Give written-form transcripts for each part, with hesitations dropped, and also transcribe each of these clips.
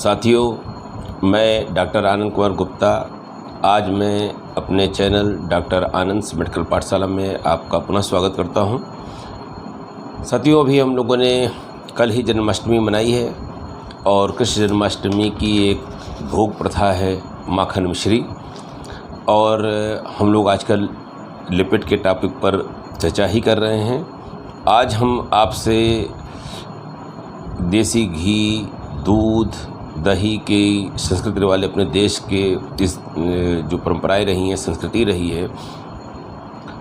साथियों, मैं डॉक्टर आनंद कुमार गुप्ता आज मैं अपने चैनल डॉक्टर आनंद मेडिकल पाठशाला में आपका पुनः स्वागत करता हूं। साथियों, अभी हम लोगों ने कल ही जन्माष्टमी मनाई है और कृष्ण जन्माष्टमी की एक भोग प्रथा है माखन मिश्री, और हम लोग आजकल लिपिड के टॉपिक पर चर्चा ही कर रहे हैं। आज हम आपसे देसी घी, दूध, दही की संस्कृति वाले अपने देश के इस जो परंपराएं रही हैं, संस्कृति रही है,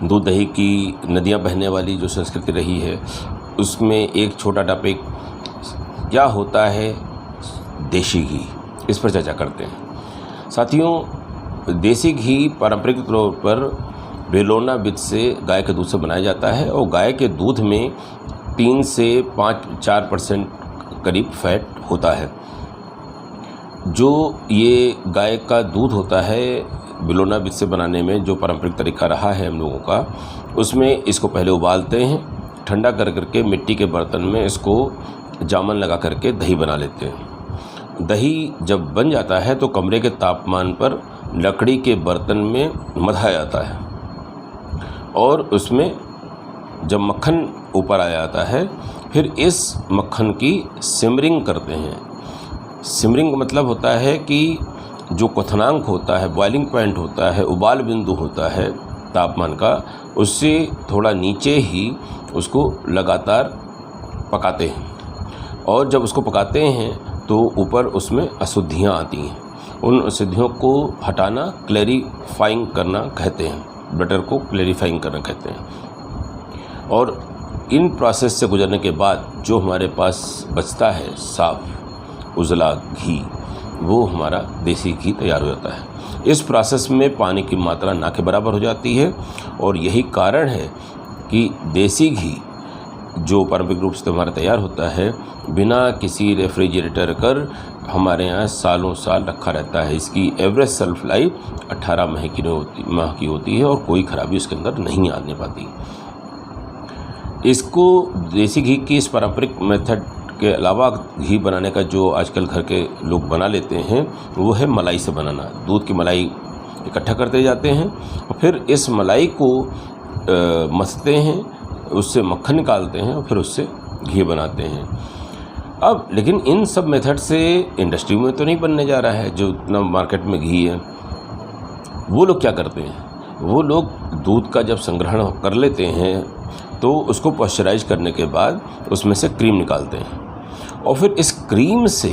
दूध दही की नदियां बहने वाली जो संस्कृति रही है, उसमें एक छोटा टॉपिक क्या होता है देसी घी, इस पर चर्चा करते हैं। साथियों, देसी घी पारंपरिक तौर पर बेलोना विध से गाय के दूध से बनाया जाता है और गाय के दूध में 3 से 4% करीब फैट होता है। जो ये गाय का दूध होता है बेलोना विध से बनाने में जो पारंपरिक तरीका रहा है हम लोगों का, उसमें इसको पहले उबालते हैं, ठंडा कर करके मिट्टी के बर्तन में इसको जामन लगा करके दही बना लेते हैं। दही जब बन जाता है तो कमरे के तापमान पर लकड़ी के बर्तन में मधा जाता है और उसमें जब मक्खन ऊपर आ जाता है फिर इस मक्खन की सिमरिंग करते हैं। सिमरिंग का मतलब होता है कि जो क्वथनांक होता है, बॉइलिंग पॉइंट होता है, उबाल बिंदु होता है तापमान का, उससे थोड़ा नीचे ही उसको लगातार पकाते हैं और जब उसको पकाते हैं तो ऊपर उसमें अशुद्धियाँ आती हैं। उन अशुद्धियों को हटाना क्लैरिफाइंग करना कहते हैं, बटर को क्लैरिफाइंग करना कहते हैं। और इन प्रोसेस से गुजरने के बाद जो हमारे पास बचता है साफ़ उजला घी, वो हमारा देसी घी तैयार हो जाता है। इस प्रोसेस में पानी की मात्रा ना के बराबर हो जाती है और यही कारण है कि देसी घी जो पारंपरिक रूप से हमारा तैयार होता है बिना किसी रेफ्रिजरेटर कर हमारे यहाँ सालों साल रखा रहता है। इसकी एवरेज सेल्फ लाइफ 18 माह की होती है और कोई खराबी उसके अंदर नहीं आने पाती। इसको देसी घी की इस पारंपरिक मेथड के अलावा घी बनाने का जो आजकल घर के लोग बना लेते हैं वो है मलाई से बनाना। दूध की मलाई इकट्ठा करते जाते हैं और फिर इस मलाई को मसलते हैं, उससे मक्खन निकालते हैं और फिर उससे घी बनाते हैं। अब लेकिन इन सब मेथड से इंडस्ट्री में तो नहीं बनने जा रहा है। जो इतना मार्केट में घी है, वो लोग क्या करते हैं, वो लोग दूध का जब संग्रहण कर लेते हैं तो उसको पॉस्चराइज करने के बाद उसमें से क्रीम निकालते हैं और फिर इस क्रीम से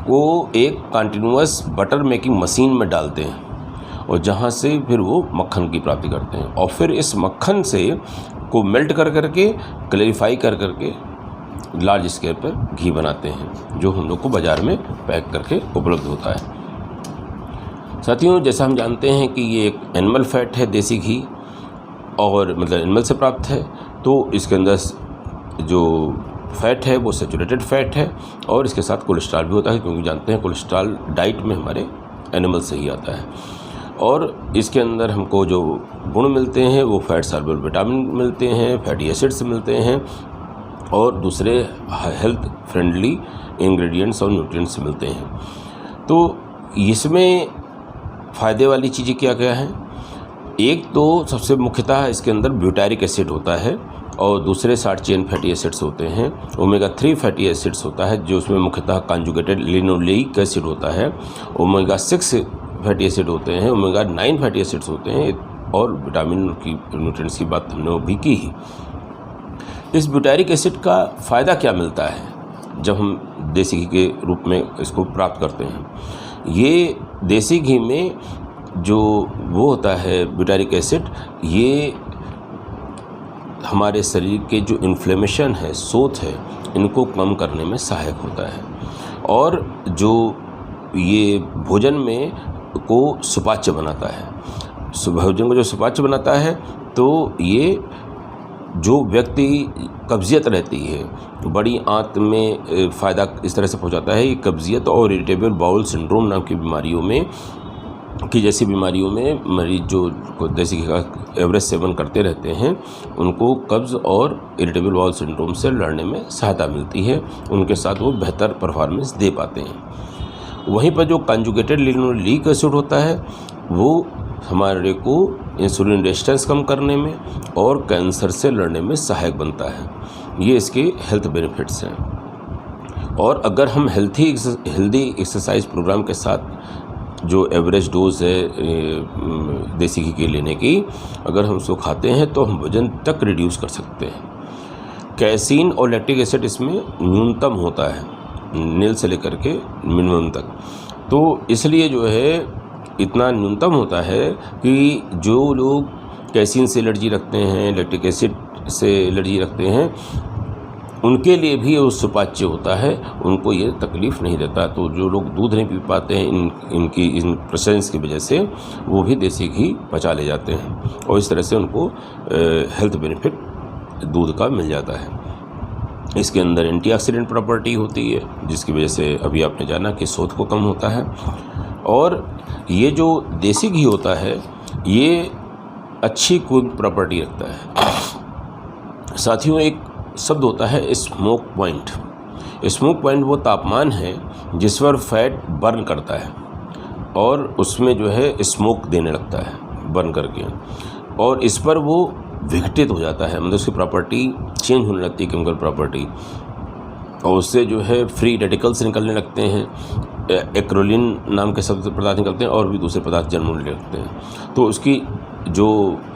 वो एक कंटिन्यूअस बटर मेकिंग मशीन में डालते हैं और जहाँ से फिर वो मक्खन की प्राप्ति करते हैं और फिर इस मक्खन से को मेल्ट कर करके क्लैरिफाई कर करके लार्ज स्केल पर घी बनाते हैं, जो हम लोग को बाज़ार में पैक करके उपलब्ध होता है। साथियों, जैसा हम जानते हैं कि ये एक एनिमल फैट है देसी घी, और मतलब एनिमल से प्राप्त है, तो इसके अंदर जो फैट है वो सैचुरेटेड फैट है और इसके साथ कोलेस्ट्रॉल भी होता है, क्योंकि जानते हैं कोलेस्ट्रॉल डाइट में हमारे एनिमल से ही आता है। और इसके अंदर हमको जो गुण मिलते हैं वो फैट सॉल्युबल विटामिन मिलते हैं, फैटी एसिड्स मिलते हैं और दूसरे हेल्थ फ्रेंडली इंग्रेडिएंट्स और न्यूट्रिएंट्स मिलते हैं। तो इसमें फ़ायदे वाली चीज़ें क्या क्या हैं? एक तो सबसे मुख्यतः इसके अंदर ब्यूटारिक एसिड होता है और दूसरे शॉर्ट चेन फैटी एसिड्स होते हैं। ओमेगा 3 फैटी एसिड्स होता है जो उसमें मुख्यतः कॉन्जुगेटेड लिनोलेइक एसिड होता है। ओमेगा 6 फैटी एसिड होते हैं, ओमेगा 9 फैटी एसिड्स होते हैं और विटामिन की न्यूट्रिएंट्स की बात हमने भी की ही। इस ब्यूटारिक एसिड का फ़ायदा क्या मिलता है जब हम देसी घी के रूप में इसको प्राप्त करते हैं? ये देसी घी में जो वो होता है ब्यूटारिक एसिड, ये हमारे शरीर के जो इन्फ्लेमेशन है, सोथ है, इनको कम करने में सहायक होता है और जो ये भोजन में को सुपाच्य बनाता है। भोजन को जो सुपाच्य बनाता है तो ये जो व्यक्ति कब्जियत रहती है, बड़ी आंत में फ़ायदा इस तरह से पहुंचाता है। ये कब्जियत और इरिटेबल बाउल सिंड्रोम नाम की बीमारियों में कि जैसी बीमारियों में मरीज जो देसी घी का एवरेज सेवन करते रहते हैं उनको कब्ज़ और इरिटेबल बाउल सिंड्रोम से लड़ने में सहायता मिलती है, उनके साथ वो बेहतर परफॉर्मेंस दे पाते हैं। वहीं पर जो कंजुगेटेड लिनोलेनिक एसिड होता है वो हमारे को इंसुलिन रेजिस्टेंस कम करने में और कैंसर से लड़ने में सहायक बनता है। ये इसके हेल्थ बेनिफिट्स हैं। और अगर हम हेल्दी एक्सरसाइज प्रोग्राम के साथ जो एवरेज डोज है देसी घी के लेने की, अगर हम उसको खाते हैं तो हम वज़न तक रिड्यूस कर सकते हैं। कैसीन और लैक्टिक एसिड इसमें न्यूनतम होता है, नील से लेकर के मिनिमम तक। तो इसलिए जो है इतना न्यूनतम होता है कि जो लोग कैसीन से एलर्जी रखते हैं, लैक्टिक एसिड से एलर्जी रखते हैं, उनके लिए भी वो सुपाच्य होता है, उनको ये तकलीफ़ नहीं देता। तो जो लोग दूध नहीं पी पाते हैं इन प्रेफरेंस की वजह से, वो भी देसी घी पचा ले जाते हैं और इस तरह से उनको हेल्थ बेनिफिट दूध का मिल जाता है। इसके अंदर एंटीऑक्सीडेंट प्रॉपर्टी होती है जिसकी वजह से अभी आपने जाना कि शोथ को कम होता है। और ये जो देसी घी होता है ये अच्छी कुकिंग प्रॉपर्टी रखता है। साथियों, एक शब्द होता है स्मोक पॉइंट। स्मोक पॉइंट वो तापमान है जिस पर फैट बर्न करता है और उसमें जो है स्मोक देने लगता है बर्न करके, और इस पर वो विघटित हो जाता है, मतलब उसकी प्रॉपर्टी चेंज होने लगती है, केमिकल प्रॉपर्टी, और उससे जो है फ्री रेडिकल्स निकलने लगते हैं, एक्रोलिन नाम के शब्द पदार्थ निकलते हैं और भी दूसरे पदार्थ जन्म लेने लगते हैं। तो उसकी जो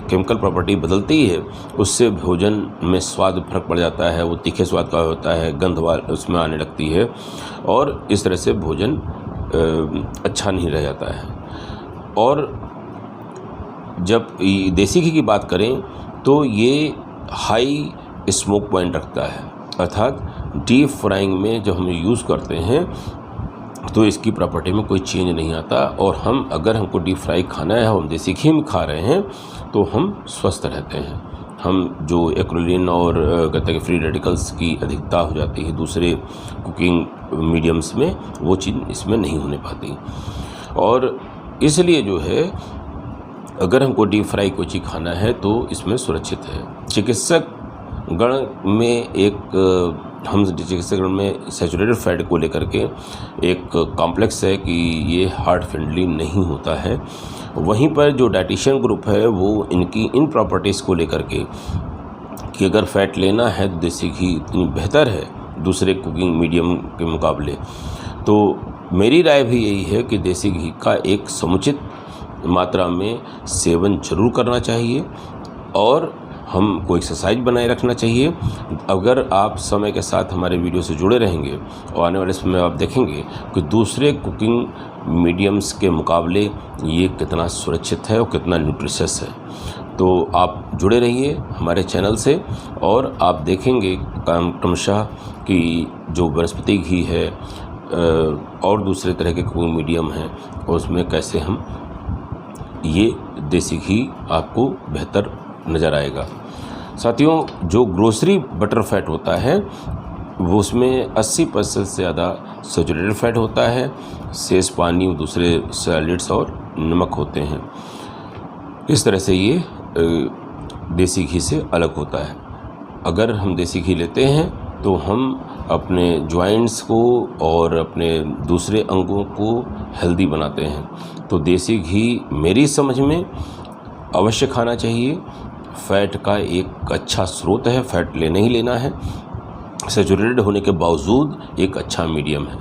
केमिकल प्रॉपर्टी बदलती है उससे भोजन में स्वाद फर्क पड़ जाता है, वो तीखे स्वाद का होता है, गंध उसमें आने लगती है और इस तरह से भोजन अच्छा नहीं रह जाता है। और जब देसी घी की बात करें तो ये हाई स्मोक पॉइंट रखता है, अर्थात डीप फ्राइंग में जब हम यूज़ करते हैं तो इसकी प्रॉपर्टी में कोई चेंज नहीं आता, और हम अगर हमको डीप फ्राई खाना है, हम देसी घी में खा रहे हैं तो हम स्वस्थ रहते हैं। हम जो एक्रोलिन और कहते हैं कि फ्री रेडिकल्स की अधिकता हो जाती है दूसरे कुकिंग मीडियम्स में, वो चीज़ इसमें नहीं होने पाती। और इसलिए जो है अगर हमको डीप फ्राई कोई चीज़ खाना है तो इसमें सुरक्षित है। चिकित्सक गण में हम चिकित्सक गण में सैचुरेटेड फैट को लेकर के एक कॉम्प्लेक्स है कि ये हार्ट फ्रेंडली नहीं होता है। वहीं पर जो डाइटिशियन ग्रुप है वो इनकी इन प्रॉपर्टीज़ को लेकर के कि अगर फैट लेना है तो देसी घी इतनी बेहतर है दूसरे कुकिंग मीडियम के मुकाबले। तो मेरी राय भी यही है कि देसी घी का एक समुचित मात्रा में सेवन जरूर करना चाहिए और हमको एक्सरसाइज बनाए रखना चाहिए। अगर आप समय के साथ हमारे वीडियो से जुड़े रहेंगे और आने वाले समय में आप देखेंगे कि दूसरे कुकिंग मीडियम्स के मुकाबले ये कितना सुरक्षित है और कितना न्यूट्रिशियस है। तो आप जुड़े रहिए हमारे चैनल से और आप देखेंगे क्रमशः कि जो वनस्पति घी है और दूसरे तरह के कुकिंग मीडियम हैं उसमें कैसे हम ये देसी घी आपको बेहतर नज़र आएगा। साथियों, जो ग्रोसरी बटर फैट होता है वो उसमें 80% से ज़्यादा सैचुरेटेड फैट होता है, शेष पानी दूसरे सैलिड्स और नमक होते हैं। इस तरह से ये देसी घी से अलग होता है। अगर हम देसी घी लेते हैं तो हम अपने जॉइंट्स को और अपने दूसरे अंगों को हेल्दी बनाते हैं। तो देसी घी मेरी समझ में अवश्य खाना चाहिए। फैट का एक अच्छा स्रोत है, फैट लेना ही लेना है। सैचुरेटेड होने के बावजूद एक अच्छा मीडियम है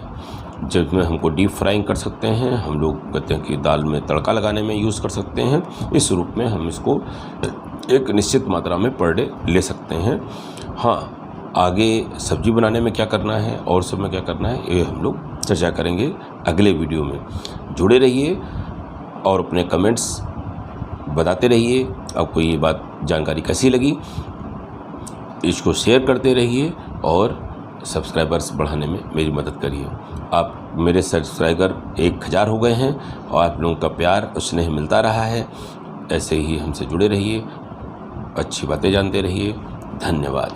जिसमें हमको डीप फ्राइंग कर सकते हैं। हम लोग कहते हैं कि दाल में तड़का लगाने में यूज़ कर सकते हैं। इस रूप में हम इसको एक निश्चित मात्रा में पर डे ले सकते हैं। हाँ, आगे सब्जी बनाने में क्या करना है और सब में क्या करना है ये हम लोग चर्चा करेंगे अगले वीडियो में। जुड़े रहिए और अपने कमेंट्स बताते रहिए आपको ये बात जानकारी कैसी लगी। इसको शेयर करते रहिए और सब्सक्राइबर्स बढ़ाने में मेरी मदद करिए। आप मेरे सब्सक्राइबर 1000 हो गए हैं और आप लोगों का प्यार और स्नेह मिलता रहा है। ऐसे ही हमसे जुड़े रहिए, अच्छी बातें जानते रहिए। धन्यवाद।